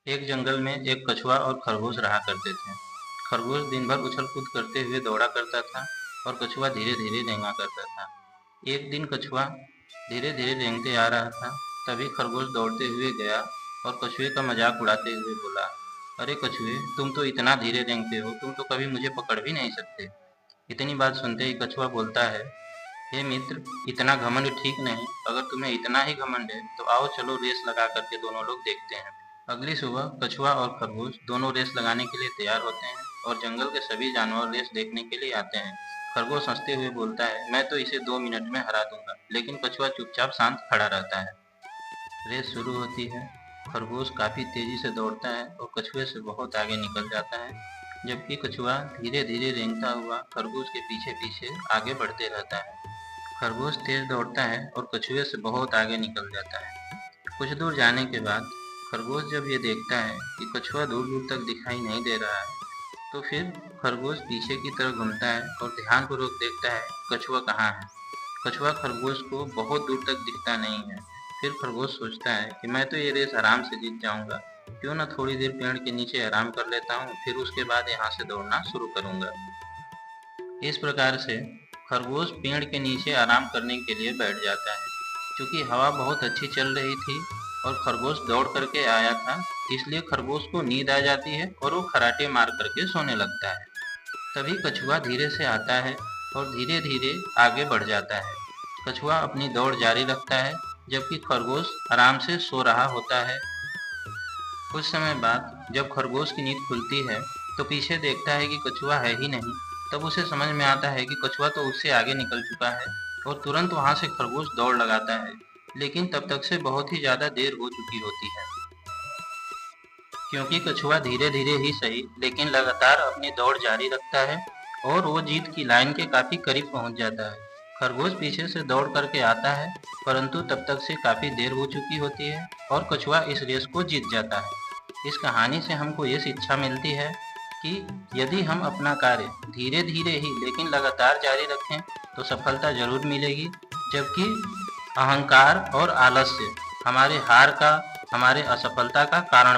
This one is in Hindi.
एक जंगल में एक कछुआ और खरगोश रहा करते थे। खरगोश दिन भर उछल कूद करते हुए दौड़ा करता था और कछुआ धीरे धीरे रेंगा करता था। एक दिन कछुआ धीरे धीरे रेंगते आ रहा था। तभी खरगोश दौड़ते हुए गया और कछुए का मजाक उड़ाते हुए बोला, अरे कछुए, तुम तो इतना धीरे रेंगते हो, तुम तो कभी मुझे पकड़ भी नहीं सकते। इतनी बात सुनते ही कछुआ बोलता है, हे मित्र, इतना घमंड ठीक नहीं। अगर तुम्हें इतना ही घमंड है तो आओ चलो रेस लगा करके दोनों लोग देखते हैं। अगली सुबह कछुआ और खरगोश दोनों रेस लगाने के लिए तैयार होते हैं और जंगल के सभी जानवर रेस देखने के लिए आते हैं। खरगोश हंसते हुए बोलता है, मैं तो इसे 2 मिनट में हरा दूंगा, लेकिन कछुआ चुपचाप शांत खड़ा रहता है। रेस शुरू होती है। खरगोश काफी तेजी से दौड़ता है और कछुए से बहुत आगे निकल जाता है, जबकि कछुआ धीरे धीरे रेंगता हुआ खरगोश के पीछे पीछे आगे बढ़ते रहता है। खरगोश तेज दौड़ता है और कछुए से बहुत आगे निकल जाता है। कुछ दूर जाने के बाद खरगोश जब ये देखता है कि कछुआ दूर दूर तक दिखाई नहीं दे रहा है, तो फिर खरगोश पीछे की तरफ घूमता है और ध्यानपूर्वक देखता है कछुआ कहाँ है। कछुआ खरगोश को बहुत दूर तक दिखता नहीं है। फिर खरगोश सोचता है कि मैं तो ये रेस आराम से जीत जाऊंगा, क्यों न थोड़ी देर पेड़ के नीचे आराम कर लेता हूँ, फिर उसके बाद यहाँ से दौड़ना शुरू करूंगा। इस प्रकार से खरगोश पेड़ के नीचे आराम करने के लिए बैठ जाता है। क्योंकि हवा बहुत अच्छी चल रही थी और खरगोश दौड़ करके आया था, इसलिए खरगोश को नींद आ जाती है और वो खराटे मार करके सोने लगता है। तभी कछुआ धीरे से आता है और धीरे धीरे आगे बढ़ जाता है। कछुआ अपनी दौड़ जारी रखता है, जबकि खरगोश आराम से सो रहा होता है। कुछ समय बाद जब खरगोश की नींद खुलती है तो पीछे देखता है कि कछुआ है ही नहीं। तब उसे समझ में आता है कि कछुआ तो उससे आगे निकल चुका है और तुरंत वहां से खरगोश दौड़ लगाता है, लेकिन तब तक से बहुत ही ज्यादा देर हो चुकी होती है। क्योंकि कछुआ धीरे धीरे ही सही लेकिन लगातार अपनी दौड़ जारी रखता है और वो जीत की लाइन के काफी करीब पहुंच जाता है। खरगोश पीछे से दौड़ करके आता है, परंतु तब तक से काफी देर हो चुकी होती है और कछुआ इस रेस को जीत जाता है। इस कहानी से हमको ये शिक्षा मिलती है कि यदि हम अपना कार्य धीरे धीरे ही लेकिन लगातार जारी रखें तो सफलता जरूर मिलेगी, जबकि अहंकार और आलस्य हमारे हार का, हमारे असफलता का कारण